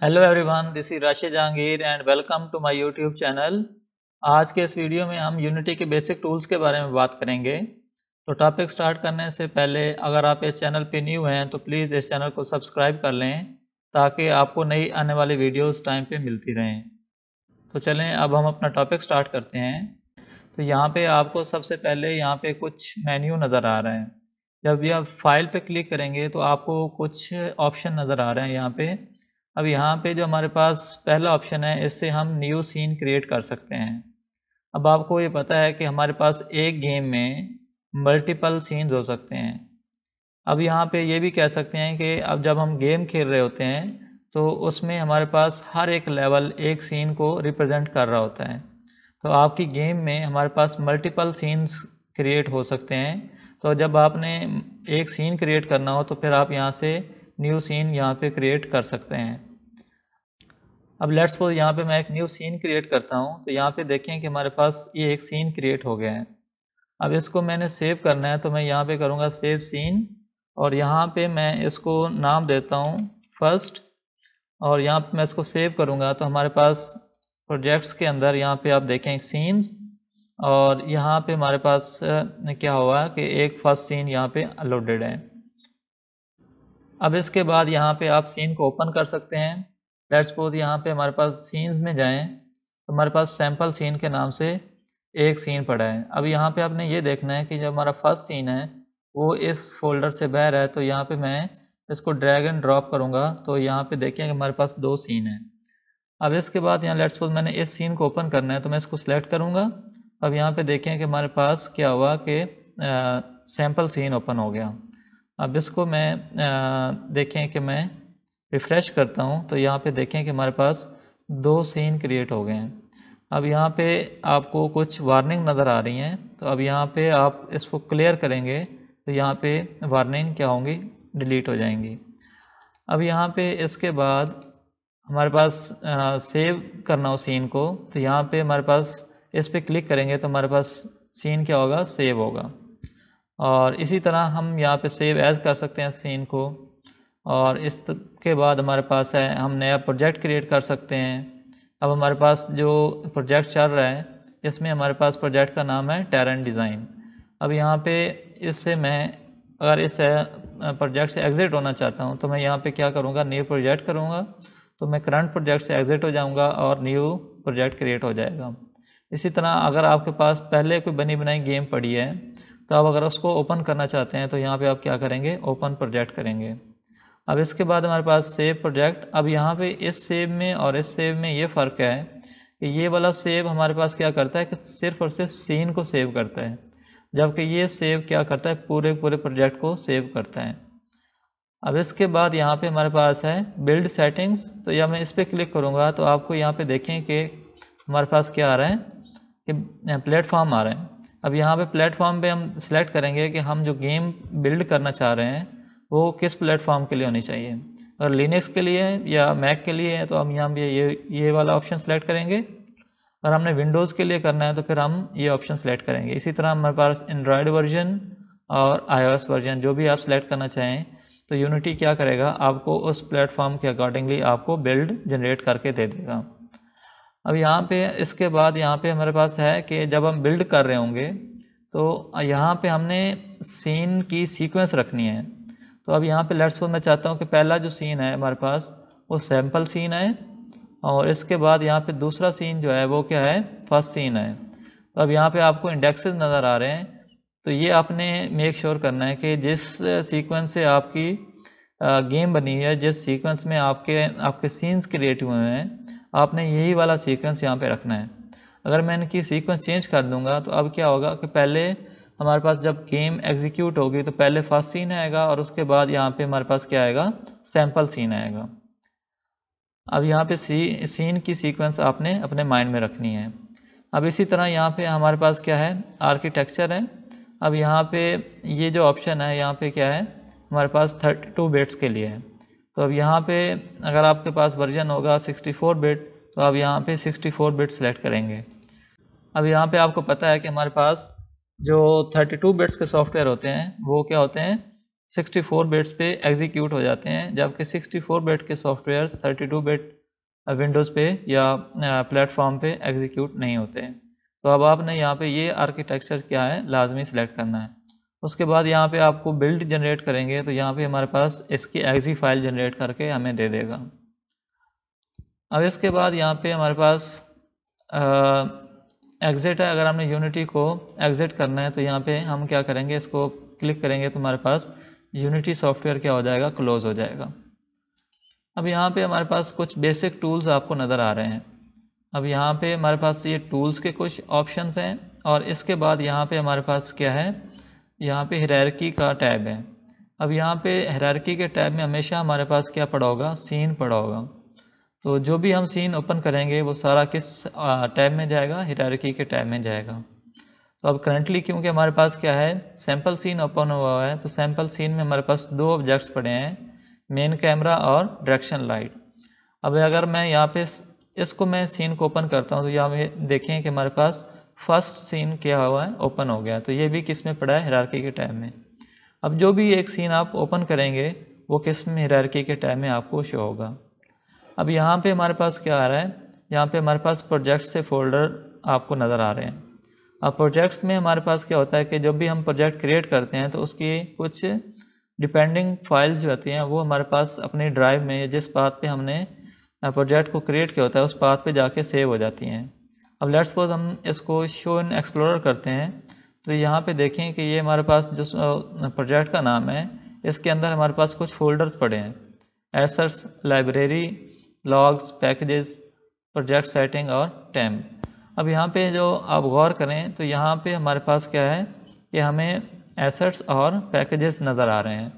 Hello everyone, this is Rashid Jahangir and welcome to my YouTube channel. आज के इस video में हम यूनिटी के बेसिक टूल्स के बारे में बात करेंगे। तो टॉपिक स्टार्ट करने से पहले अगर आप इस चैनल पे न्यू हैं तो प्लीज़ इस चैनल को सब्सक्राइब कर लें ताकि आपको नई आने वाली वीडियोस टाइम पे मिलती रहें। तो चलें अब हम अपना टॉपिक स्टार्ट करते हैं। तो यहाँ पे आपको सबसे पहले यहाँ पे कुछ मेन्यू नज़र आ रहा है। जब भी आप फाइल पे क्लिक करेंगे तो आपको कुछ ऑप्शन नज़र आ रहे हैं यहाँ पे। अब यहाँ पे जो हमारे पास पहला ऑप्शन है, इससे हम न्यू सीन क्रिएट कर सकते हैं। अब आपको ये पता है कि हमारे पास एक गेम में मल्टीपल सीन्स हो सकते हैं। अब यहाँ पे ये भी कह सकते हैं कि अब जब हम गेम खेल रहे होते हैं तो उसमें हमारे पास हर एक लेवल एक सीन को रिप्रेजेंट कर रहा होता है। तो आपकी गेम में हमारे पास मल्टीपल सीन्स क्रिएट हो सकते हैं। तो जब आपने एक सीन क्रिएट करना हो तो फिर आप यहाँ से न्यू सीन यहाँ पे क्रिएट कर सकते हैं। अब लेट्स सपोज यहाँ पे मैं एक न्यू सीन क्रिएट करता हूँ। तो यहाँ पे देखें कि हमारे पास ये एक सीन क्रिएट हो गया है। अब इसको मैंने सेव करना है तो मैं यहाँ पे करूँगा सेव सीन और यहाँ पे मैं इसको नाम देता हूँ फर्स्ट और यहाँ पे मैं इसको सेव करूँगा। तो हमारे पास प्रोजेक्ट्स के अंदर यहाँ पे आप देखें सीन्स और यहाँ पे हमारे पास क्या हुआ कि एक फर्स्ट सीन यहाँ पे लोडेड है। अब इसके बाद यहाँ पे आप सीन को ओपन कर सकते हैं। लेट्स सपोज यहाँ पे हमारे पास सीन्स में जाएं तो हमारे पास सैम्पल सीन के नाम से एक सीन पड़ा है। अब यहाँ पे आपने ये देखना है कि जब हमारा फर्स्ट सीन है वो इस फोल्डर से बाहर है। तो यहाँ पे मैं इसको ड्रैग एंड ड्रॉप करूँगा तो यहाँ पे देखिए कि हमारे पास दो सीन है। अब इसके बाद यहाँ लेट्स सपोज मैंने इस सीन को ओपन करना है तो मैं इसको सिलेक्ट करूँगा। अब यहाँ पे देखें कि हमारे पास क्या हुआ कि सैम्पल सीन ओपन हो गया। अब इसको मैं देखें कि मैं रिफ़्रेश करता हूँ तो यहाँ पे देखें कि हमारे पास दो सीन क्रिएट हो गए हैं। अब यहाँ पे आपको कुछ वार्निंग नज़र आ रही हैं। तो अब यहाँ पे आप इसको क्लियर करेंगे तो यहाँ पे वार्निंग क्या होंगी, डिलीट हो जाएंगी। अब यहाँ पे इसके बाद हमारे पास सेव करना हो सीन को तो यहाँ पे हमारे पास इस पर क्लिक करेंगे तो हमारे पास सीन क्या होगा, सेव होगा। और इसी तरह हम यहाँ पे सेव एज़ कर सकते हैं सीन को। और इसके बाद हमारे पास है हम नया प्रोजेक्ट क्रिएट कर सकते हैं। अब हमारे पास जो प्रोजेक्ट चल रहा है इसमें हमारे पास प्रोजेक्ट का नाम है टेरेन डिज़ाइन। अब यहाँ पे इससे मैं अगर इस प्रोजेक्ट से एग्ज़िट होना चाहता हूँ तो मैं यहाँ पे क्या करूँगा, न्यू प्रोजेक्ट करूँगा। तो मैं करंट प्रोजेक्ट से एग्ज़िट हो जाऊँगा और न्यू प्रोजेक्ट क्रिएट हो जाएगा। इसी तरह अगर आपके पास पहले कोई बनी बनाई गेम पड़ी है तो आप अगर उसको ओपन करना चाहते हैं तो यहाँ पे आप क्या करेंगे, ओपन प्रोजेक्ट करेंगे। अब इसके बाद हमारे पास सेव प्रोजेक्ट। अब यहाँ पे इस सेव में और इस सेव में ये फ़र्क है कि ये वाला सेव हमारे पास क्या करता है कि सिर्फ़ और सिर्फ सीन को सेव करता है, जबकि ये सेव क्या करता है, पूरे पूरे प्रोजेक्ट को सेव करता है। अब इसके बाद यहाँ पे हमारे पास है बिल्ड सेटिंग्स। तो या मैं इस पर क्लिक करूँगा तो आपको यहाँ पे देखें कि हमारे पास क्या आ रहा है कि प्लेटफॉर्म आ रहा है। अब यहाँ पे प्लेटफॉर्म पे हम सिलेक्ट करेंगे कि हम जो गेम बिल्ड करना चाह रहे हैं वो किस प्लेटफॉर्म के लिए होनी चाहिए। अगर लिनक्स के लिए है या मैक के लिए है तो हम यहाँ पे ये वाला ऑप्शन सेलेक्ट करेंगे। अगर हमने विंडोज़ के लिए करना है तो फिर हम ये ऑप्शन सेलेक्ट करेंगे। इसी तरह हमारे पास एंड्रॉयड वर्जन और iOS वर्जन जो भी आप सेलेक्ट करना चाहें तो यूनिटी क्या करेगा, आपको उस प्लेटफॉर्म के अकॉर्डिंगली आपको बिल्ड जनरेट करके दे देगा। अब यहाँ पे इसके बाद यहाँ पे हमारे पास है कि जब हम बिल्ड कर रहे होंगे तो यहाँ पे हमने सीन की सीक्वेंस रखनी है। तो अब यहाँ पे लेट्स सपोज मैं चाहता हूँ कि पहला जो सीन है हमारे पास वो सैम्पल सीन है और इसके बाद यहाँ पे दूसरा सीन जो है वो क्या है, फर्स्ट सीन है। तो अब यहाँ पे आपको इंडेक्सेस नज़र आ रहे हैं। तो ये आपने मेक श्योर करना है कि जिस सीक्वेंस से आपकी गेम बनी है, जिस सीक्वेंस में आपके सीन्स क्रिएट हुए हैं, आपने यही वाला सीक्वेंस यहाँ पे रखना है। अगर मैं इनकी सीक्वेंस चेंज कर दूंगा तो अब क्या होगा कि पहले हमारे पास जब गेम एग्जीक्यूट होगी तो पहले फर्स्ट सीन आएगा और उसके बाद यहाँ पे हमारे पास क्या आएगा, सैम्पल सीन आएगा। अब यहाँ पे सीन की सीक्वेंस आपने अपने माइंड में रखनी है। अब इसी तरह यहाँ पे हमारे पास क्या है, आर्किटेक्चर है। अब यहाँ पे ये जो ऑप्शन है यहाँ पे क्या है, हमारे पास 32 बिट्स के लिए है। तो अब यहाँ पे अगर आपके पास वर्जन होगा 64 बिट तो आप यहाँ पे 64 बिट सेलेक्ट करेंगे। अब यहाँ पे आपको पता है कि हमारे पास जो 32 बिट्स के सॉफ्टवेयर होते हैं वो क्या होते हैं, 64 बिट्स पे एग्जीक्यूट हो जाते हैं, जबकि 64 बिट के सॉफ्टवेयर 32 बिट विंडोज़ पे या प्लेटफॉर्म पे एग्जीक्यूट नहीं होते हैं। तो अब आपने यहाँ पे ये आर्किटेक्चर क्या है लाजमी सिलेक्ट करना है। उसके बाद यहाँ पे आपको बिल्ड जनरेट करेंगे तो यहाँ पे हमारे पास इसकी एग्जी फाइल जनरेट करके हमें दे देगा। अब इसके बाद यहाँ पे हमारे पास एग्ज़िट है। अगर हमने यूनिटी को एग्ज़िट करना है तो यहाँ पे हम क्या करेंगे, इसको क्लिक करेंगे तो हमारे पास यूनिटी सॉफ्टवेयर क्या हो जाएगा, क्लोज़ हो जाएगा। अब यहाँ पे हमारे पास कुछ बेसिक टूल्स आपको नज़र आ रहे हैं। अब यहाँ पे हमारे पास ये टूल्स के कुछ ऑप्शंस हैं और इसके बाद यहाँ पे हमारे पास क्या है, यहाँ पे हायरार्की का टैब है। अब यहाँ पे हायरार्की के टैब में हमेशा हमारे पास क्या पड़ा होगा, सीन पड़ा होगा। तो जो भी हम सीन ओपन करेंगे वो सारा किस टैब में जाएगा, हायरार्की के टैब में जाएगा। तो अब करंटली क्योंकि हमारे पास क्या है, सैम्पल सीन ओपन हुआ है, तो सैम्पल सीन में हमारे पास दो ऑब्जेक्ट्स पड़े हैं, मेन कैमरा और डायरेक्शन लाइट। अब अगर मैं यहाँ पे इसको मैं सीन को ओपन करता हूँ तो यहाँ पे देखें कि हमारे पास फर्स्ट सीन क्या हुआ है, ओपन हो गया। तो ये भी किस में पड़ा है, हायरार्की के टैब में। अब जो भी एक सीन आप ओपन करेंगे वो किस में, हायरार्की के टैब में आपको शो होगा। अब यहाँ पे हमारे पास क्या आ रहा है, यहाँ पे हमारे पास प्रोजेक्ट से फोल्डर आपको नज़र आ रहे हैं। अब प्रोजेक्ट्स में हमारे पास क्या होता है कि जब भी हम प्रोजेक्ट क्रिएट करते हैं तो उसकी कुछ डिपेंडिंग फाइल्स जो होती हैं वो हमारे पास अपनी ड्राइव में जिस पाथ पे हमने प्रोजेक्ट को क्रिएट किया होता है उस पाथ पे जाके सेव हो जाती हैं। अब लेट्स सपोज हम इसको शो इन एक्सप्लोरर करते हैं तो यहाँ पे देखें कि ये हमारे पास जो प्रोजेक्ट का नाम है इसके अंदर हमारे पास कुछ फोल्डर्स पड़े हैं, assets, library, logs, packages, project setting और टेम्प। अब यहाँ पे जो आप गौर करें तो यहाँ पे हमारे पास क्या है कि हमें एसेट्स और पैकेजेस नज़र आ रहे हैं।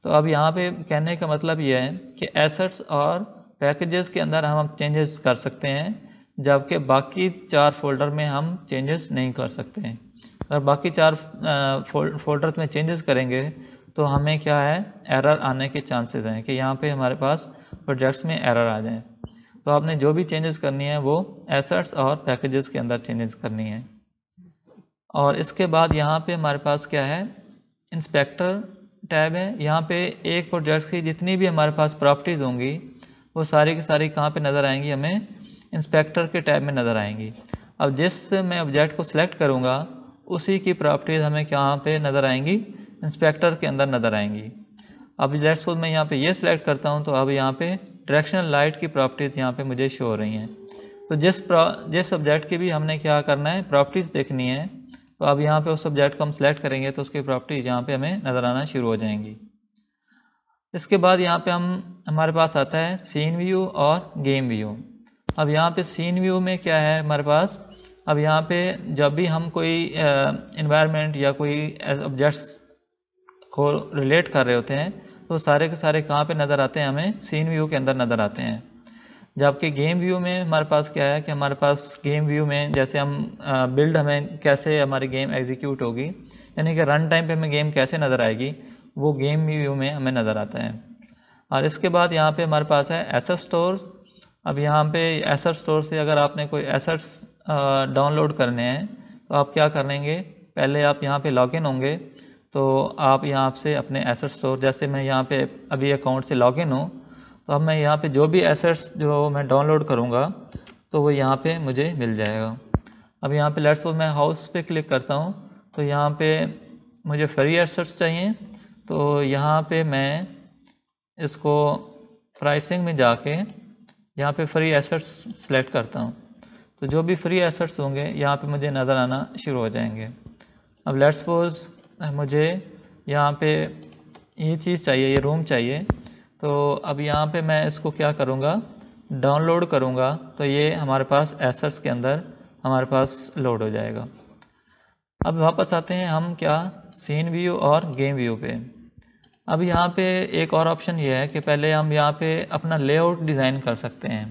तो अब यहाँ पे कहने का मतलब ये है कि एसेट्स और पैकेजेस के अंदर हम चेंजेस कर सकते हैं, जबकि बाकी 4 फोल्डर में हम चेंजेस नहीं कर सकते हैं। अगर बाकी 4 फोल्डर में चेंजेस करेंगे तो हमें क्या है, एरर आने के चांसेस हैं कि यहाँ पे हमारे पास प्रोजेक्ट्स में एरर आ जाए। तो आपने जो भी चेंजेस करनी है वो एसेट्स और पैकेजेस के अंदर चेंजेस करनी है। और इसके बाद यहाँ पे हमारे पास क्या है, इंस्पेक्टर टैब है। यहाँ पे एक प्रोजेक्ट की जितनी भी हमारे पास प्रॉपर्टीज़ होंगी वो सारी की सारी कहाँ पे नज़र आएंगी, हमें इंस्पेक्टर के टैब में नज़र आएंगी। अब जिस मैं ऑब्जेक्ट को सिलेक्ट करूँगा उसी की प्रॉपर्टीज़ हमें कहाँ पे नज़र आएंगी, इंस्पेक्टर के अंदर नज़र आएंगी। अब लेट्स सपोज मैं यहाँ पे ये सिलेक्ट करता हूँ तो अब यहाँ पे डायरेक्शनल लाइट की प्रॉपर्टीज़ यहाँ पे मुझे शो हो रही हैं। तो जिस ऑब्जेक्ट की भी हमने क्या करना है, प्रॉपर्टीज़ देखनी है, तो अब यहाँ पे उस ऑब्जेक्ट को हम सिलेक्ट करेंगे तो उसकी प्रॉपर्टीज़ यहाँ पे हमें नज़र आना शुरू हो जाएंगी। इसके बाद यहाँ पे हमारे पास आता है सीन व्यू और गेम व्यू। अब यहाँ पे सीन व्यू में क्या है हमारे पास, अब यहाँ पे जब भी हम कोई इन्वायरमेंट या कोई ऑब्जेक्ट्स को रिलेट कर रहे होते हैं तो सारे के सारे कहाँ पे नज़र आते हैं, हमें सीन व्यू के अंदर नज़र आते हैं। जबकि गेम व्यू में हमारे पास क्या है कि हमारे पास गेम व्यू में जैसे हम बिल्ड हमें कैसे हमारी गेम एग्जीक्यूट होगी, यानी कि रन टाइम पे हमें गेम कैसे नज़र आएगी, वो गेम व्यू में हमें नज़र आता है। और इसके बाद यहाँ पे हमारे पास है एसेट स्टोर्स। अब यहाँ पे एसेट स्टोर से अगर आपने कोई एसेट्स डाउनलोड करने हैं तो आप क्या करेंगे, पहले आप यहाँ पे लॉगिन होंगे तो आप यहाँ से अपने एसेट स्टोर, जैसे मैं यहाँ पे अभी अकाउंट से लॉगिन हूँ तो अब मैं यहाँ पे जो भी एसेट्स जो मैं डाउनलोड करूँगा तो वो यहाँ पे मुझे मिल जाएगा। अब यहाँ पे लेट्स सपोज मैं हाउस पे क्लिक करता हूँ तो यहाँ पे मुझे फ्री एसेट्स चाहिए, तो यहाँ पे मैं इसको प्राइसिंग में जाके यहाँ पे फ्री एसेट्स सेलेक्ट करता हूँ, तो जो भी फ्री एसेट्स होंगे यहाँ पे मुझे नज़र आना शुरू हो जाएंगे। अब लेट्स सपोज मुझे यहाँ पे ये चीज़ चाहिए, ये रूम चाहिए, तो अब यहाँ पे मैं इसको क्या करूँगा, डाउनलोड करूँगा तो ये हमारे पास एसेट्स के अंदर हमारे पास लोड हो जाएगा। अब वापस आते हैं हम क्या, सीन व्यू और गेम व्यू पे। अब यहाँ पे एक और ऑप्शन ये है कि पहले हम यहाँ पे अपना लेआउट डिज़ाइन कर सकते हैं।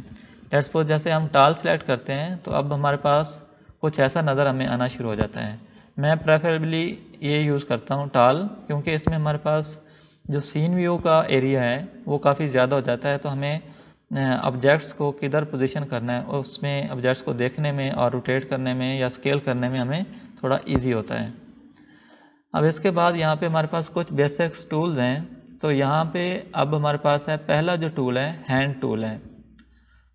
लेट्स सपोज जैसे हम टाल सेलेक्ट करते हैं तो अब हमारे पास कुछ ऐसा नज़र हमें आना शुरू हो जाता है। मैं प्रेफरेबली ये यूज़ करता हूँ टाल, क्योंकि इसमें हमारे पास जो सीन व्यू का एरिया है वो काफ़ी ज़्यादा हो जाता है, तो हमें ऑब्जेक्ट्स को किधर पोजीशन करना है उसमें ऑब्जेक्ट्स को देखने में और रोटेट करने में या स्केल करने में हमें थोड़ा इजी होता है। अब इसके बाद यहाँ पे हमारे पास कुछ बेसिक्स टूल्स हैं। तो यहाँ पे अब हमारे पास है पहला जो टूल है हैंड टूल है।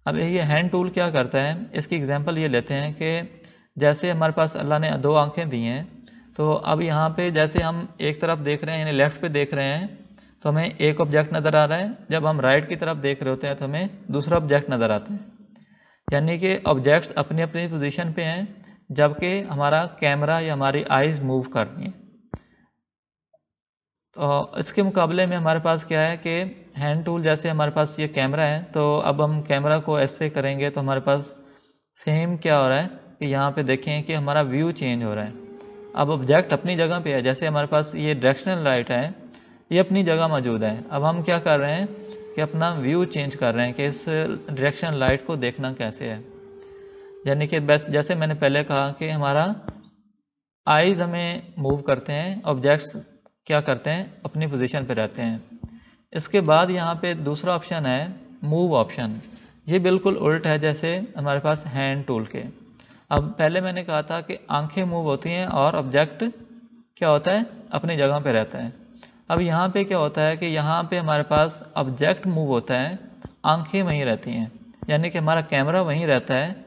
अब ये हैंड टूल क्या करता है, इसकी एग्जांपल ये लेते हैं कि जैसे हमारे पास अल्लाह ने 2 आंखें दी हैं, तो अब यहाँ पे जैसे हम एक तरफ देख रहे हैं यानी लेफ़्ट पे देख रहे हैं तो हमें एक ऑब्जेक्ट नज़र आ रहा है, जब हम राइट की तरफ देख रहे होते हैं तो हमें दूसरा ऑब्जेक्ट नज़र आता है। यानी कि ऑब्जेक्ट्स अपनी अपनी पोजीशन पे हैं, जबकि हमारा कैमरा या हमारी आइज़ मूव कर रही हैं। तो इसके मुकाबले में हमारे पास क्या है कि हैंड टूल, जैसे हमारे पास ये कैमरा है, तो अब हम कैमरा को ऐसे करेंगे तो हमारे पास सेम क्या हो रहा है कि यहाँ पे देखें कि हमारा व्यू चेंज हो रहा है। अब ऑब्जेक्ट अपनी जगह पे है, जैसे हमारे पास ये डायरेक्शनल लाइट है, ये अपनी जगह मौजूद है। अब हम क्या कर रहे हैं कि अपना व्यू चेंज कर रहे हैं कि इस डायरेक्शनल लाइट को देखना कैसे है। यानी कि बस जैसे मैंने पहले कहा कि हमारा आइज़ हमें मूव करते हैं, ऑब्जेक्ट्स क्या करते हैं अपनी पोजीशन पे रहते हैं। इसके बाद यहाँ पे दूसरा ऑप्शन है मूव ऑप्शन। ये बिल्कुल उल्ट है जैसे हमारे पास हैंड टूल के। अब पहले मैंने कहा था कि आंखें मूव होती हैं और ऑब्जेक्ट क्या होता है अपनी जगह पे रहता है। अब यहाँ पे क्या होता है कि यहाँ पे हमारे पास ऑब्जेक्ट मूव होता है, आंखें वहीं रहती हैं। यानी कि हमारा कैमरा वहीं रहता है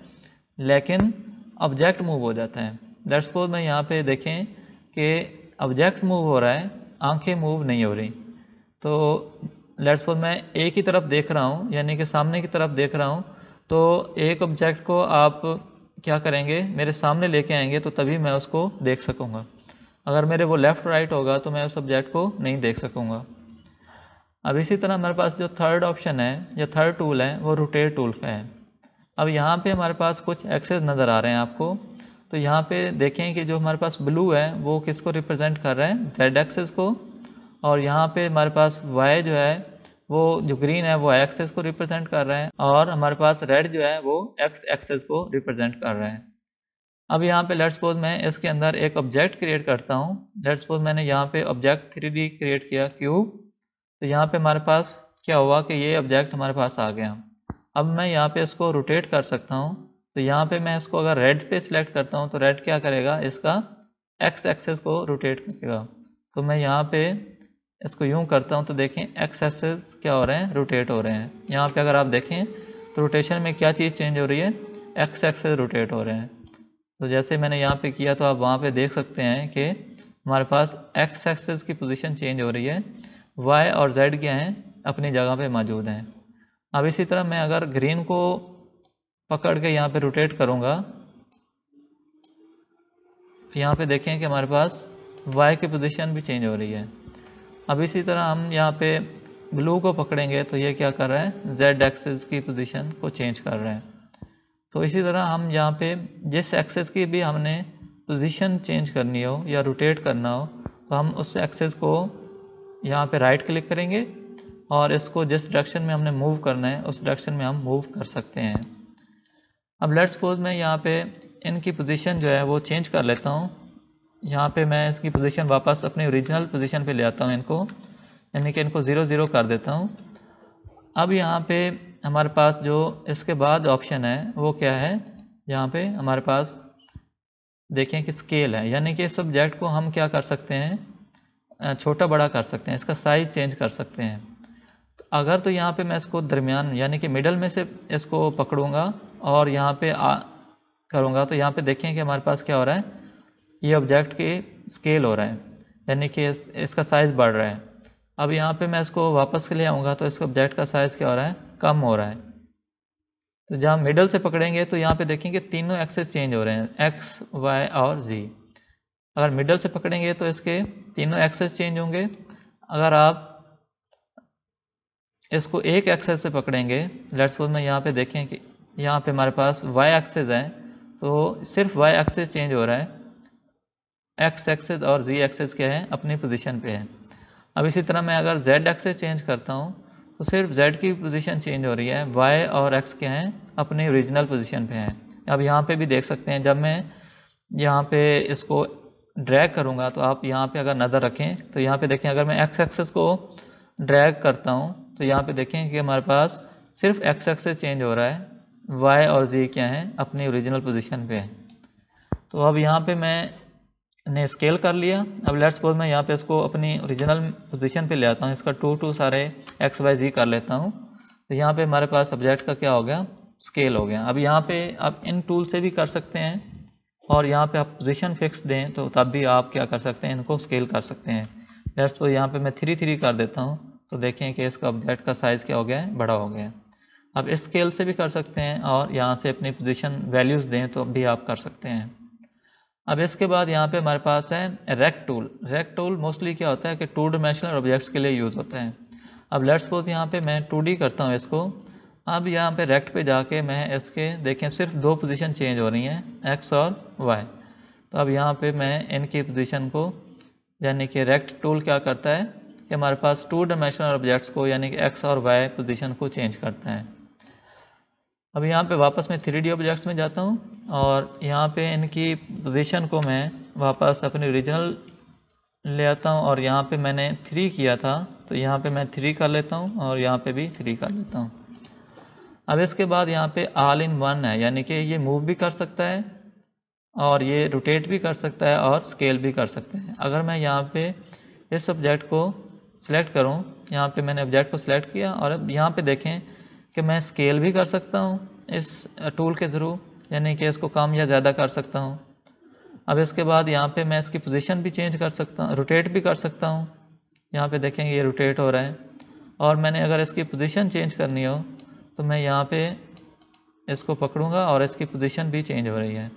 लेकिन ऑब्जेक्ट मूव हो जाता है। लेट्स सपोज मैं यहाँ पे देखें कि ऑब्जेक्ट मूव हो रहा है, आंखें मूव नहीं हो रही। तो लेट्स सपोज मैं एक ही तरफ देख रहा हूँ, यानी कि सामने की तरफ देख रहा हूँ, तो एक ऑब्जेक्ट को आप क्या करेंगे मेरे सामने लेके आएंगे तो तभी मैं उसको देख सकूँगा। अगर मेरे वो लेफ़्ट राइट होगा तो मैं उस ऑब्जेक्ट को नहीं देख सकूँगा। अब इसी तरह हमारे पास जो थर्ड ऑप्शन है या थर्ड टूल है वो रोटेट टूल का है। अब यहाँ पे हमारे पास कुछ एक्सेस नज़र आ रहे हैं आपको। तो यहाँ पे देखें कि जो हमारे पास ब्लू है वो किसको रिप्रेजेंट कर रहा है, जेड एक्सेस को, और यहाँ पे हमारे पास वाई जो है वो जो ग्रीन है वो एक्सेस को रिप्रेजेंट कर रहा है, और हमारे पास रेड जो है वो एक्स एक्सेस को रिप्रेजेंट कर रहा है। अब यहाँ पे लेट्स सपोज मैं इसके अंदर एक ऑब्जेक्ट क्रिएट करता हूँ। लेट्स सपोज मैंने यहाँ पे ऑब्जेक्ट 3D क्रिएट किया क्यूब। तो यहाँ पे हमारे पास क्या हुआ कि ये ऑब्जेक्ट हमारे पास आ गया। अब मैं यहाँ पे इसको रोटेट कर सकता हूँ। तो यहाँ पे मैं इसको अगर रेड पे सिलेक्ट करता हूँ तो रेड क्या करेगा, इसका एक्स एक्सेस को रोटेट करेगा। तो मैं यहाँ पे इसको यूँ करता हूँ तो देखें एक्स एक्सेस क्या हो रहे हैं, रोटेट हो रहे हैं। यहाँ पे अगर आप देखें तो रोटेशन में क्या चीज़ चेंज हो रही है, एक्स एक्सेस रोटेट हो रहे हैं। तो जैसे मैंने यहाँ पे किया तो आप वहाँ पे देख सकते हैं कि हमारे पास एक्स एक्सेस की पोजीशन चेंज हो रही है, वाई और जेड क्या हैं अपनी जगह पे मौजूद हैं। अब इसी तरह मैं अगर ग्रीन को पकड़ के यहाँ पे रोटेट करूँगा, यहाँ पे देखें कि हमारे पास वाई की पोजीशन भी चेंज हो रही है। अब इसी तरह हम यहाँ पे ब्लू को पकड़ेंगे तो ये क्या कर रहा है, जेड एक्सेस की पोजीशन को चेंज कर रहे हैं। तो इसी तरह हम यहाँ पे जिस एक्सेस की भी हमने पोजीशन चेंज करनी हो या रोटेट करना हो तो हम उस एक्सेस को यहाँ पे राइट क्लिक करेंगे और इसको जिस डायरेक्शन में हमने मूव करना है उस डायरेक्शन में हम मूव कर सकते हैं। अब लेट्स सपोज मैं यहाँ पे इनकी पोजीशन जो है वो चेंज कर लेता हूँ। यहाँ पे मैं इसकी पोजीशन वापस अपनी ओरिजिनल पोजीशन पे ले आता हूँ इनको, यानी कि इनको 0 0 कर देता हूँ। अब यहाँ पे हमारे पास जो इसके बाद ऑप्शन है वो क्या है, यहाँ पे हमारे पास देखें कि स्केल है, यानी कि इस ऑब्जेक्ट को हम क्या कर सकते हैं, छोटा बड़ा कर सकते हैं, इसका साइज़ चेंज कर सकते हैं। तो अगर तो यहाँ पे मैं इसको दरमियान यानी कि मिडल में से इसको पकड़ूँगा और यहाँ पे करूँगा तो यहाँ पे देखें कि हमारे पास क्या हो रहा है, ये ऑब्जेक्ट की स्केल हो रहा है, यानी कि इसका साइज़ बढ़ रहा है। अब यहाँ पे मैं इसको वापस ले आऊँगा तो इसका ऑब्जेक्ट का साइज़ क्या हो रहा है, कम हो रहा है। तो जहाँ मिडल से पकड़ेंगे तो यहाँ पे देखेंगे तीनों एक्सेस चेंज हो रहे हैं, एक्स वाई और जी। अगर मिडल से पकड़ेंगे तो इसके तीनों एक्सेस चेंज होंगे। अगर आप इसको एक एक्सेस से पकड़ेंगे, लेट्स सपोज मैं यहाँ पे देखें कि यहाँ पे हमारे पास वाई एक्सेस है तो सिर्फ वाई एक्सेस चेंज हो रहा है, एक्स एक्सेस और जी एक्सेस क्या है अपनी पोजीशन पे है। अब इसी तरह मैं अगर जेड एक्सेस चेंज करता हूँ तो सिर्फ जेड की पोजीशन चेंज हो रही है, वाई और एक्स क्या हैं अपनी ओरिजिनल पोजीशन पे हैं। अब यहाँ पे भी देख सकते हैं, जब मैं यहाँ पे इसको ड्रैग करूँगा तो आप यहाँ पे अगर नज़र रखें तो यहाँ पे देखें अगर मैं एक्स एक्सेस को ड्रैग करता हूँ तो यहाँ पे देखें कि हमारे पास सिर्फ एक्स एक्सेस चेंज हो रहा है, वाई और जी क्या हैं अपनी ओरिजिनल पोजीशन पे है। तो अब यहाँ पे मैं ने स्केल कर लिया। अब लेट्स सपोज मैं यहाँ पे इसको अपनी ओरिजिनल पोजीशन पे ले आता हूँ, इसका 2 सारे XYZ कर लेता हूँ। तो यहाँ पे हमारे पास सब्जेक्ट का क्या हो गया, स्केल हो गया। अब यहाँ पे आप इन टूल से भी कर सकते हैं, और यहाँ पे आप पोजीशन फिक्स दें तो तब भी आप क्या कर सकते हैं, इनको स्केल कर सकते हैं। लेट्स सपोज यहाँ पे मैं 3 कर देता हूँ, तो देखें कि इसका ऑब्जेक्ट का साइज़ क्या हो गया है, बड़ा हो गया है। अब इस स्केल से भी कर सकते हैं, और यहाँ से अपनी पोजीशन वैल्यूज़ दें तो भी आप कर सकते हैं। अब इसके बाद यहाँ पे हमारे पास है rect tool. Rect tool mostly क्या होता है कि 2 डायमेंशनल ऑब्जेक्ट्स के लिए यूज़ होता है। अब लेट्स सपोज यहाँ पे मैं 2D करता हूँ इसको। अब यहाँ पे रेक्ट पे जाके मैं इसके देखें सिर्फ 2 पोजीशन चेंज हो रही हैं, X और Y। तो अब यहाँ पे मैं इनकी पोजीशन को, यानी कि रेक्ट टूल क्या करता है कि हमारे पास 2 डायमेंशनल ऑब्जेक्ट्स को यानी कि X और Y पोजीशन को चेंज करता है। अब यहाँ पे वापस मैं 3D ऑब्जेक्ट्स में जाता हूँ, और यहाँ पे इनकी पोजीशन को मैं वापस अपनी ओरिजिनल ले आता हूँ, और यहाँ पे मैंने 3 किया था तो यहाँ पे मैं 3 कर लेता हूँ, और यहाँ पे भी 3 कर लेता हूँ। अब इसके बाद यहाँ पे ऑल इन वन है, यानी कि ये मूव भी कर सकता है और ये रोटेट भी कर सकता है और स्केल भी कर सकता है। अगर मैं यहाँ पे इस ऑब्जेक्ट को सिलेक्ट करूँ, यहाँ पे मैंने ऑब्जेक्ट को सिलेक्ट किया, और अब यहाँ पे देखें कि मैं स्केल भी कर सकता हूँ इस टूल के थ्रू, यानी कि इसको कम या ज़्यादा कर सकता हूँ। अब इसके बाद यहाँ पे मैं इसकी पोजीशन भी चेंज कर सकता हूँ, रोटेट भी कर सकता हूँ। यहाँ पे देखेंगे ये रोटेट हो रहा है, और मैंने अगर इसकी पोजीशन चेंज करनी हो तो मैं यहाँ पे इसको पकड़ूँगा और इसकी पोजीशन भी चेंज हो रही है।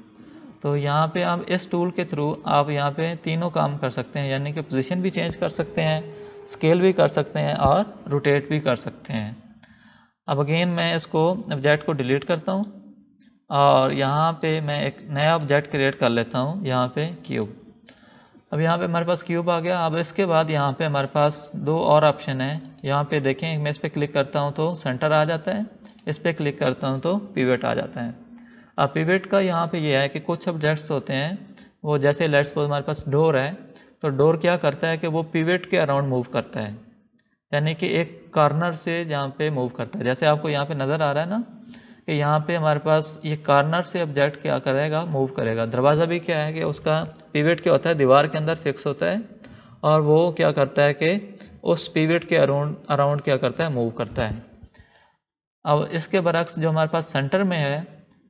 तो यहाँ पे आप इस टूल के थ्रू आप यहाँ पे तीनों काम कर सकते हैं, यानी कि पोजीशन भी चेंज कर सकते हैं, स्केल भी कर सकते हैं और रोटेट भी कर सकते हैं। अब अगेन मैं इसको ऑब्जेक्ट को डिलीट करता हूँ, और यहाँ पे मैं एक नया ऑब्जेक्ट क्रिएट कर लेता हूँ, यहाँ पे क्यूब। अब यहाँ पे हमारे पास क्यूब आ गया। अब इसके बाद यहाँ पे हमारे पास 2 और ऑप्शन है। यहाँ पे देखें मैं इस पर क्लिक करता हूँ तो सेंटर आ जाता है, इस पर क्लिक करता हूँ तो पिवट आ जाता है। अब पिवट का यहाँ पे ये है कि कुछ ऑब्जेक्ट्स होते हैं वो, जैसे लेट्स सपोज हमारे पास डोर है, तो डोर क्या करता है कि वो पिवट के अराउंड मूव करता है, यानी कि एक कॉर्नर से जहाँ पे मूव करता है। जैसे आपको यहाँ पे नज़र आ रहा है ना कि यहाँ पे हमारे पास ये कॉर्नर से ऑब्जेक्ट क्या करेगा, मूव करेगा। दरवाज़ा भी क्या है कि उसका पिवट क्या होता है, दीवार के अंदर फिक्स होता है, और वो क्या करता है कि उस पिवट के अराउंड क्या करता है, मूव करता है। अब इसके बरक्स जो हमारे पास सेंटर में है,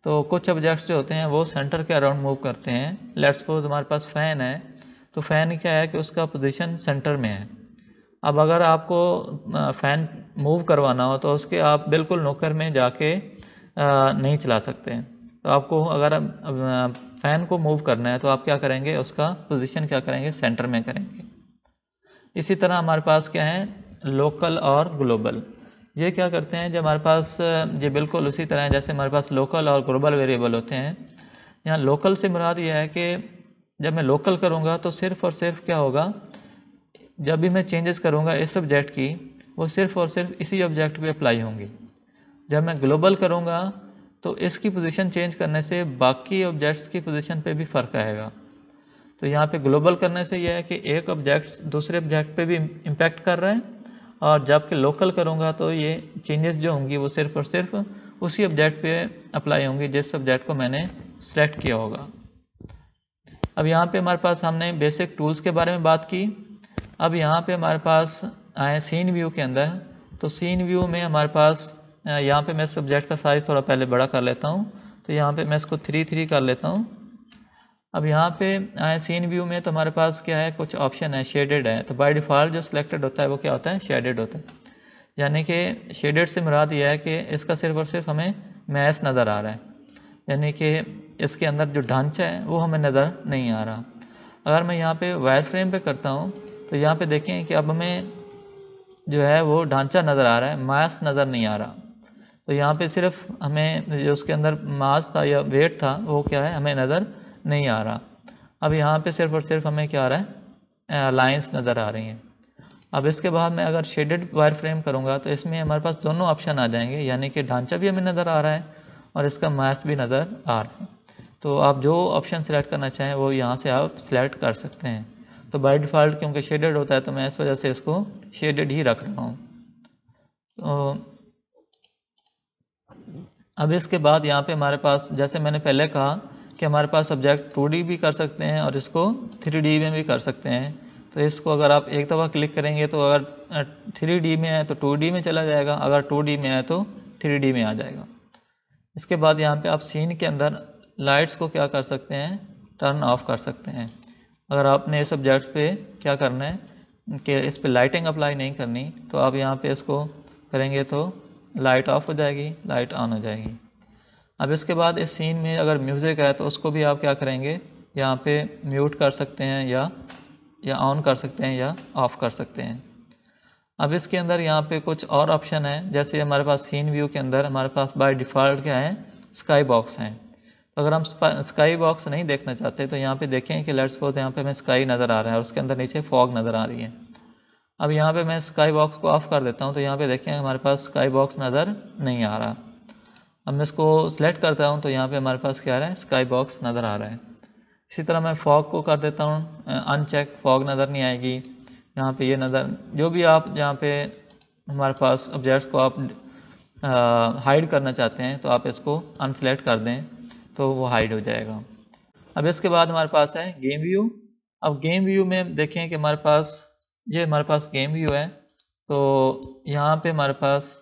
तो कुछ ऑब्जेक्ट्स जो होते हैं वो सेंटर के अराउंड मूव करते हैं। लेट्स सपोज हमारे पास फ़ैन है, तो फ़ैन क्या है कि उसका पोजीशन सेंटर में है। अब अगर आपको फ़ैन मूव करवाना हो तो उसके आप बिल्कुल नुक्कड़ में जाके नहीं चला सकते। तो आपको अगर फ़ैन को मूव करना है तो आप क्या करेंगे, उसका पोजीशन क्या करेंगे, सेंटर में करेंगे। इसी तरह हमारे पास क्या है, लोकल और ग्लोबल। ये क्या करते हैं, जब हमारे पास ये बिल्कुल उसी तरह है जैसे हमारे पास लोकल और ग्लोबल वेरिएबल होते हैं। यहाँ लोकल से मुराद ये है कि जब मैं लोकल करूँगा तो सिर्फ़ और सिर्फ क्या होगा, जब भी मैं चेंजेस करूँगा इस ऑब्जेक्ट की, वो सिर्फ़ और सिर्फ इसी ऑब्जेक्ट पे अप्लाई होंगी। जब मैं ग्लोबल करूँगा तो इसकी पोजीशन चेंज करने से बाकी ऑब्जेक्ट्स की पोजीशन पे भी फ़र्क आएगा। तो यहाँ पे ग्लोबल करने से यह है कि एक ऑब्जेक्ट दूसरे ऑब्जेक्ट पे भी इम्पैक्ट कर रहा है, और जबकि लोकल करूँगा तो ये चेंजेस जो होंगी वो सिर्फ़ और सिर्फ उसी ऑब्जेक्ट पे अप्लाई होंगी जिस ऑब्जेक्ट को मैंने सेलेक्ट किया होगा। अब यहाँ पे हमारे पास हमने बेसिक टूल्स के बारे में बात की। अब यहाँ पे हमारे पास आए सीन व्यू के अंदर। तो सीन व्यू में हमारे पास यहाँ पे मैं इस ऑब्जेक्ट का साइज़ थोड़ा पहले बड़ा कर लेता हूँ, तो यहाँ पे मैं इसको 3 कर लेता हूँ। अब यहाँ पे आए सीन व्यू में तो हमारे पास क्या है, कुछ ऑप्शन है, शेडेड है। तो बाय डिफ़ॉल्ट जो सिलेक्टेड होता है वो क्या होता है, शेडेड होता है। यानी कि शेडेड से मुराद ये है कि इसका सिर्फ और सिर्फ हमें मैश नज़र आ रहा है, यानी कि इसके अंदर जो ढांचा है वो हमें नज़र नहीं आ रहा। अगर मैं यहाँ पे वायर फ्रेम पे करता हूँ तो यहाँ पे देखें कि अब हमें जो है वो ढांचा नज़र आ रहा है, मास नज़र नहीं आ रहा। तो यहाँ पे सिर्फ हमें जो उसके अंदर मास था या वेट था वो क्या है, हमें नज़र नहीं आ रहा। अब यहाँ पे सिर्फ और सिर्फ हमें क्या आ रहा है, लाइंस नज़र आ रही हैं। अब इसके बाद मैं अगर शेडेड वायर फ्रेम करूँगा तो इसमें हमारे पास दोनों ऑप्शन आ जाएंगे, यानी कि ढांचा भी हमें नज़र आ रहा है और इसका मास भी नज़र आ रहा है। तो आप जो ऑप्शन सेलेक्ट करना चाहें वो यहाँ से आप सिलेक्ट कर सकते हैं। तो बाय डिफ़ॉल्ट क्योंकि शेडेड होता है तो मैं इस वजह से इसको शेडेड ही रख रहा हूँ। तो अब इसके बाद यहाँ पे हमारे पास, जैसे मैंने पहले कहा कि हमारे पास ऑब्जेक्ट 2D भी कर सकते हैं और इसको 3D में भी कर सकते हैं। तो इसको अगर आप एक दफ़ा क्लिक करेंगे तो अगर 3D में है तो 2D में चला जाएगा, अगर 2D में है तो 3D में आ जाएगा। इसके बाद यहाँ पे आप सीन के अंदर लाइट्स को क्या कर सकते हैं, टर्न ऑफ कर सकते हैं। अगर आपने इस ऑब्जेक्ट पे क्या करना है कि इस पे लाइटिंग अप्लाई नहीं करनी, तो आप यहाँ पे इसको करेंगे तो लाइट ऑफ हो जाएगी, लाइट ऑन हो जाएगी। अब इसके बाद इस सीन में अगर म्यूज़िक है तो उसको भी आप क्या करेंगे, यहाँ पे म्यूट कर सकते हैं या ऑन कर सकते हैं या ऑफ़ कर सकते हैं। अब इसके अंदर यहाँ पे कुछ और ऑप्शन है, जैसे हमारे पास सीन व्यू के अंदर हमारे पास बाय डिफ़ॉल्ट क्या है, स्काई बॉक्स हैं। तो अगर हम स्काई बॉक्स नहीं देखना चाहते तो यहाँ पे देखें कि लेट्स सपोज यहाँ पे हमें स्काई नज़र आ रहा है और उसके अंदर नीचे फॉग नज़र आ रही है। अब यहाँ पे मैं स्काई बॉक्स को ऑफ़ कर देता हूँ तो यहाँ पे देखें हमारे पास स्काई बॉक्स नज़र नहीं आ रहा। अब मैं इसको सिलेक्ट करता हूँ तो यहाँ पे हमारे पास क्या आ रहा है, स्काई बॉक्स नज़र आ रहा है। इसी तरह मैं फॉग को कर देता हूँ अनचेक, फॉग नज़र नहीं आएगी। यहाँ पे ये नज़र, जो भी आप यहाँ पे हमारे पास ऑब्जेक्ट्स को आप हाइड करना चाहते हैं तो आप इसको अनसेलेक्ट कर दें तो वो हाइड हो जाएगा। अब इसके बाद हमारे पास है गेम व्यू। अब गेम व्यू में देखें कि हमारे पास गेम व्यू है। तो यहाँ पे हमारे पास,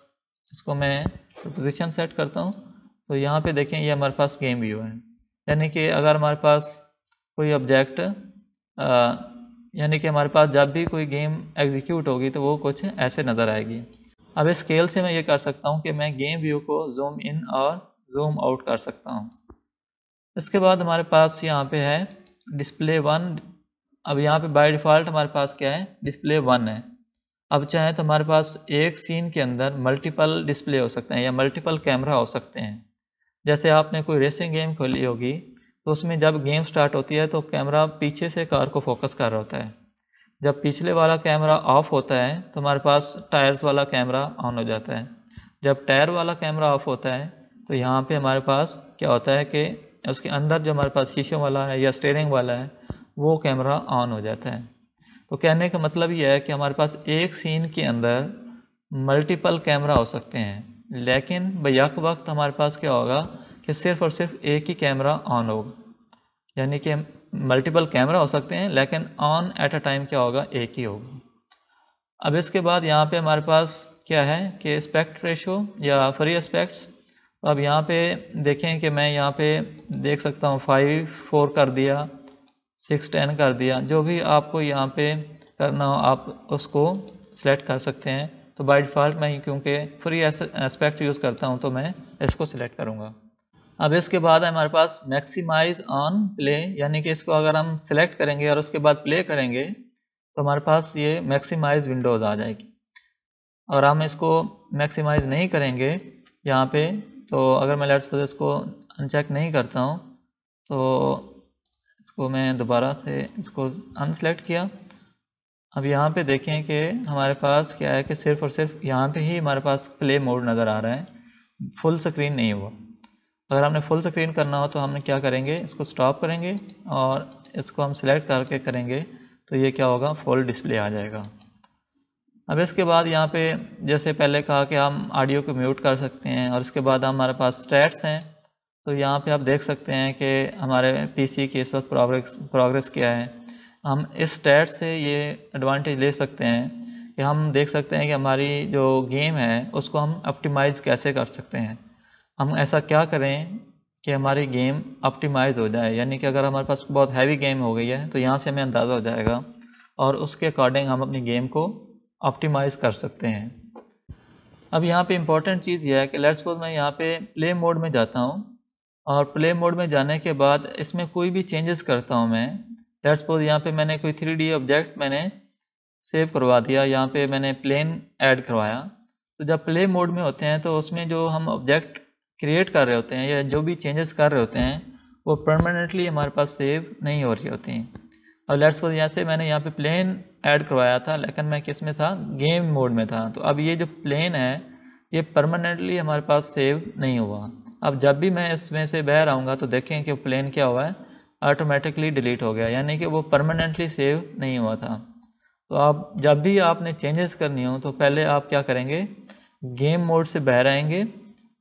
इसको मैं पोजीशन सेट करता हूँ तो यहाँ पे देखें ये हमारे पास गेम व्यू है। यानी कि अगर हमारे पास कोई ऑब्जेक्ट यानी कि हमारे पास जब भी कोई गेम एग्जीक्यूट होगी तो वो कुछ ऐसे नज़र आएगी। अब इस स्केल से मैं ये कर सकता हूँ कि मैं गेम व्यू को जूम इन और जूम आउट कर सकता हूँ। इसके बाद हमारे पास यहाँ पे है डिस्प्ले 1। अब यहाँ पे बाय डिफ़ॉल्ट हमारे पास क्या है, डिस्प्ले 1 है। अब चाहे तो हमारे पास एक सीन के अंदर मल्टीपल डिस्प्ले हो सकते हैं या मल्टीपल कैमरा हो सकते हैं। जैसे आपने कोई रेसिंग गेम खोली होगी तो उसमें जब गेम स्टार्ट होती है तो कैमरा पीछे से कार को फोकस कर रहा होता है। जब पिछले वाला कैमरा ऑफ होता है तो हमारे पास टायर्स वाला कैमरा ऑन हो जाता है। जब टायर वाला कैमरा ऑफ होता है तो यहाँ पे हमारे पास क्या होता है कि उसके अंदर जो हमारे पास शीशों वाला है या स्टीयरिंग वाला है वो कैमरा ऑन हो जाता है। तो कहने का मतलब ये है कि हमारे पास एक सीन के अंदर मल्टीपल कैमरा हो सकते हैं, लेकिन बैक वक्त हमारे पास क्या होगा कि सिर्फ़ और सिर्फ एक ही कैमरा ऑन होगा। यानी कि मल्टीपल कैमरा हो सकते हैं लेकिन ऑन एट अ टाइम क्या होगा, एक ही होगा। अब इसके बाद यहाँ पे हमारे पास क्या है कि एस्पेक्ट रेशो या फ्री एस्पेक्ट्स। अब यहाँ पे देखें कि मैं यहाँ पे देख सकता हूँ 5:4 कर दिया, 6:10 कर दिया। जो भी आपको यहाँ पे करना हो आप उसको सिलेक्ट कर सकते हैं। तो बाय डिफ़ॉल्ट मैं क्योंकि फ्री एस्पेक्ट यूज़ करता हूँ तो मैं इसको सिलेक्ट करूँगा। अब इसके बाद हमारे पास मैक्सिमाइज़ ऑन प्ले, यानी कि इसको अगर हम सिलेक्ट करेंगे और उसके बाद प्ले करेंगे तो हमारे पास ये मैक्सिमाइज़ विंडोज़ आ जाएगी। और हम इसको मैक्सिमाइज़ नहीं करेंगे यहाँ पे, तो अगर मैं लेट्स सपोज इसको अनचेक नहीं करता हूँ तो इसको मैं दोबारा से इसको अनसेलेक्ट किया। अब यहाँ पे देखें कि हमारे पास क्या है कि सिर्फ़ और सिर्फ यहाँ पे ही हमारे पास प्ले मोड नज़र आ रहा है, फुल स्क्रीन नहीं हुआ। अगर हमने फुल स्क्रीन करना हो तो हमने क्या करेंगे, इसको स्टॉप करेंगे और इसको हम सिलेक्ट करके करेंगे तो ये क्या होगा, फुल डिस्प्ले आ जाएगा। अब इसके बाद यहाँ पे जैसे पहले कहा कि हम ऑडियो को म्यूट कर सकते हैं और इसके बाद हमारे पास स्टैट्स हैं। तो यहाँ पे आप देख सकते हैं कि हमारे पीसी की इस वक्त प्रोग्रेस क्या है। हम इस स्टैट से ये एडवांटेज ले सकते हैं कि हम देख सकते हैं कि हमारी जो गेम है उसको हम ऑप्टिमाइज़ कैसे कर सकते हैं। हम ऐसा क्या करें कि हमारी गेम ऑप्टिमाइज़ हो जाए, यानी कि अगर हमारे पास बहुत हैवी गेम हो गई है तो यहाँ से हमें अंदाज़ा हो जाएगा और उसके अकॉर्डिंग हम अपनी गेम को ऑप्टिमाइज़ कर सकते हैं। अब यहाँ पे इम्पॉर्टेंट चीज़ यह है कि लेट्स सपोज मैं यहाँ पे प्ले मोड में जाता हूँ और प्ले मोड में जाने के बाद इसमें कोई भी चेंजेस करता हूँ मैं। लेट्स सपोज यहाँ पे मैंने कोई 3D ऑब्जेक्ट मैंने सेव करवा दिया, यहाँ पे मैंने प्लेन ऐड करवाया। तो जब प्ले मोड में होते हैं तो उसमें जो हम ऑब्जेक्ट क्रिएट कर रहे होते हैं या जो भी चेंजेस कर रहे होते हैं वो परमानेंटली हमारे पास सेव नहीं हो रही होती हैं। और लेट्स सपोज यहाँ से मैंने यहाँ पे प्लेन ऐड करवाया था लेकिन मैं किस में था, गेम मोड में था। तो अब ये जो प्लेन है ये परमानेंटली हमारे पास सेव नहीं हुआ। अब जब भी मैं इसमें से बाहर आऊँगा तो देखें कि प्लेन क्या हुआ है, ऑटोमेटिकली डिलीट हो गया, यानी कि वो परमानेंटली सेव नहीं हुआ था। तो आप जब भी आपने चेंजेस करनी हो तो पहले आप क्या करेंगे, गेम मोड से बाहर आएंगे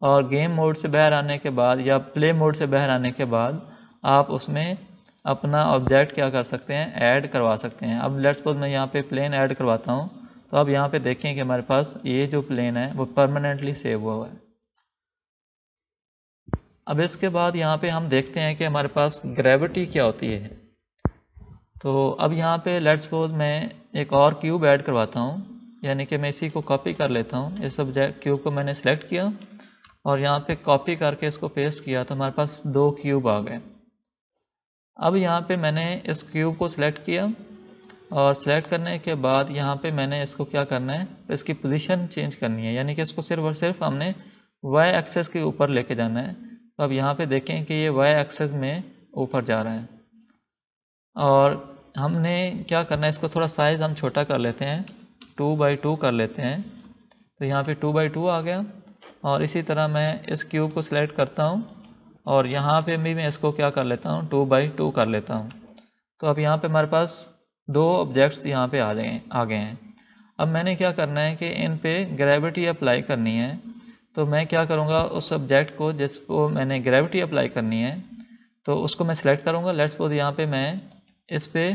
और गेम मोड से बाहर आने के बाद या प्ले मोड से बाहर आने के बाद आप उसमें अपना ऑब्जेक्ट क्या कर सकते हैं, ऐड करवा सकते हैं। अब लेट्स सपोज मैं यहाँ पे प्लेन ऐड करवाता हूँ, तो अब यहाँ पे देखें कि हमारे पास ये जो प्लेन है वो परमानेंटली सेव हुआ है। अब इसके बाद यहाँ पे हम देखते हैं कि हमारे पास ग्रेविटी क्या होती है। तो अब यहाँ पे लेट्स सपोज मैं एक और क्यूब ऐड करवाता हूँ, यानी कि मैं इसी को कॉपी कर लेता हूँ। इस सब्जेक्ट क्यूब को मैंने सेलेक्ट किया और यहाँ पे कॉपी करके इसको पेस्ट किया, तो हमारे पास 2 क्यूब आ गए। अब यहाँ पे मैंने इस क्यूब को सिलेक्ट किया और सिलेक्ट करने के बाद यहाँ पे मैंने इसको क्या करना है, इसकी पोजीशन चेंज करनी है, यानी कि इसको सिर्फ और सिर्फ हमने वाई एक्सेस के ऊपर लेके जाना है। तो अब यहाँ पे देखें कि ये वाई एक्सेस में ऊपर जा रहा है और हमने क्या करना है, इसको थोड़ा साइज़ हम छोटा कर लेते हैं, 2x2 कर लेते हैं। तो यहाँ पे 2x2 आ गया और इसी तरह मैं इस क्यूब को सिलेक्ट करता हूँ और यहाँ पे भी मैं इसको क्या कर लेता हूँ, 2x2 कर लेता हूँ। तो अब यहाँ पे हमारे पास 2 ऑब्जेक्ट्स यहाँ पे आ गए हैं। अब मैंने क्या करना है कि इन पे ग्रेविटी अप्लाई करनी है। तो मैं क्या करूँगा, उस ऑब्जेक्ट को जिसको मैंने ग्रेविटी अप्लाई करनी है तो उसको मैं सिलेक्ट करूँगा। लेट्स सपोज यहाँ पे मैं इस पे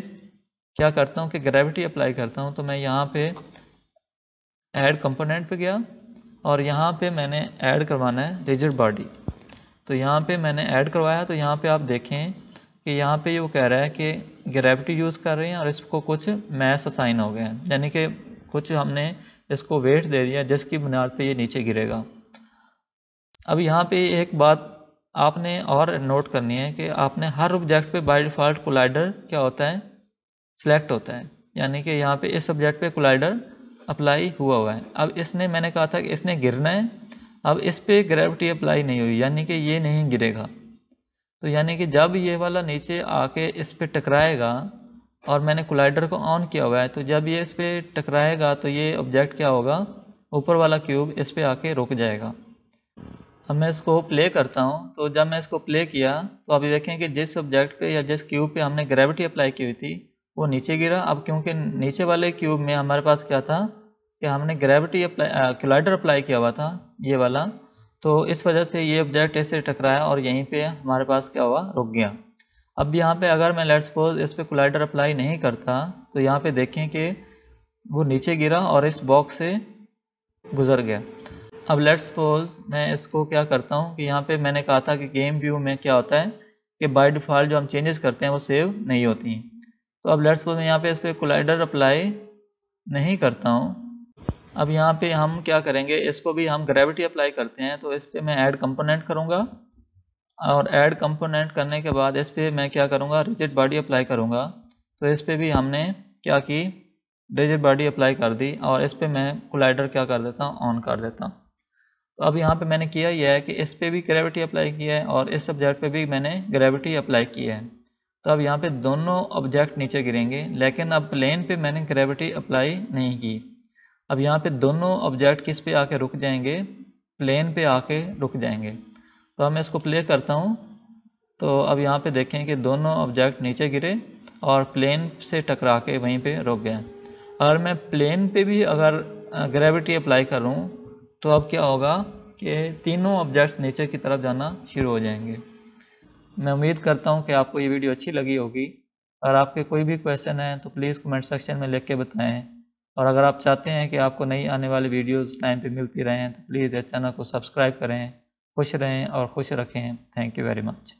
क्या करता हूँ कि ग्रेविटी अप्लाई करता हूँ। तो मैं यहाँ पे ऐड कंपोनेंट पे गया और यहाँ पे मैंने ऐड करवाना है रिजिड बॉडी। तो यहाँ पे मैंने ऐड करवाया, तो यहाँ पे आप देखें कि यहाँ पे वो कह रहा है कि ग्रेविटी यूज़ कर रहे हैं और इसको कुछ मैस असाइन हो गए हैं, यानी कि कुछ हमने इसको वेट दे दिया जिसकी बुनियाद पे ये नीचे गिरेगा। अब यहाँ पे एक बात आपने और नोट करनी है कि आपने हर ऑब्जेक्ट पे बाय डिफ़ॉल्ट कोलाइडर क्या होता है, सिलेक्ट होता है, यानी कि यहाँ पे इस सब्जेक्ट पे कोलाइडर अप्लाई हुआ है। अब इसने, मैंने कहा था कि इसने गिरना है, अब इस पे ग्रेविटी अप्लाई नहीं हुई, यानी कि ये नहीं गिरेगा। तो यानी कि जब ये वाला नीचे आके इस पे टकराएगा और मैंने कोलाइडर को ऑन किया हुआ है, तो जब ये इस पे टकराएगा तो ये ऑब्जेक्ट क्या होगा, ऊपर वाला क्यूब इस पे आके रुक जाएगा। अब मैं इसको प्ले करता हूँ, तो जब मैं इसको प्ले किया तो अभी देखें कि जिस ऑब्जेक्ट पे या जिस क्यूब पे हमने ग्रेविटी अप्लाई की हुई थी वो नीचे गिरा। अब क्योंकि नीचे वाले क्यूब में हमारे पास क्या था कि हमने ग्रेविटी अप्लाई कोलाइडर अप्लाई किया हुआ था ये वाला, तो इस वजह से ये ऑब्जेक्ट ऐसे टकराया और यहीं पे हमारे पास क्या हुआ, रुक गया। अब यहाँ पे अगर मैं लेट्स सपोज इस पे कोलाइडर अप्लाई नहीं करता तो यहाँ पे देखें कि वो नीचे गिरा और इस बॉक्स से गुजर गया। अब लेट्स सपोज मैं इसको क्या करता हूँ कि यहाँ पे मैंने कहा था कि गेम व्यू में क्या होता है कि बाय डिफ़ॉल्ट जो हम चेंजेस करते हैं वो सेव नहीं होती। तो अब लेट्स सपोज मैं यहाँ पे इस पर कोलाइडर अप्लाई नहीं करता हूँ। अब यहाँ पे हम क्या करेंगे, इसको भी हम ग्रेविटी अप्लाई करते हैं, तो इस पर मैं ऐड कंपोनेंट करूँगा और ऐड कंपोनेंट करने के बाद इस पर मैं क्या करूँगा, रिजिड बॉडी अप्लाई करूँगा। तो इस पर भी हमने क्या की, रिजिड बॉडी अप्लाई कर दी और इस पर मैं कोलाइडर क्या कर देता हूँ, ऑन कर देता हूँ। तो अब यहाँ पे मैंने किया यह है कि इस पे भी ग्रेविटी अप्लाई किया है और इस सब्जेक्ट पे भी मैंने ग्रेविटी अप्लाई की है। तो अब यहाँ पे दोनों ऑब्जेक्ट नीचे गिरेंगे, लेकिन अब प्लेन पे मैंने ग्रेविटी अप्लाई नहीं की। अब यहाँ पे दोनों ऑब्जेक्ट किस पे आके रुक जाएंगे, प्लेन पे आके रुक जाएंगे। तो अब मैं इसको प्ले करता हूँ, तो अब यहाँ पे देखें कि दोनों ऑब्जेक्ट नीचे गिरे और प्लेन से टकरा के वहीं पे रुक गए। अगर मैं प्लेन पे भी अगर ग्रेविटी अप्लाई करूँ तो अब क्या होगा कि तीनों ऑब्जेक्ट्स नीचे की तरफ जाना शुरू हो जाएंगे। मैं उम्मीद करता हूँ कि आपको ये वीडियो अच्छी लगी होगी। अगर आपके कोई भी क्वेश्चन है तो प्लीज़ कमेंट सेक्शन में लिख के बताएं, और अगर आप चाहते हैं कि आपको नई आने वाली वीडियोस टाइम पे मिलती रहें तो प्लीज़ इस चैनल को सब्सक्राइब करें। खुश रहें और खुश रखें। Thank you very much.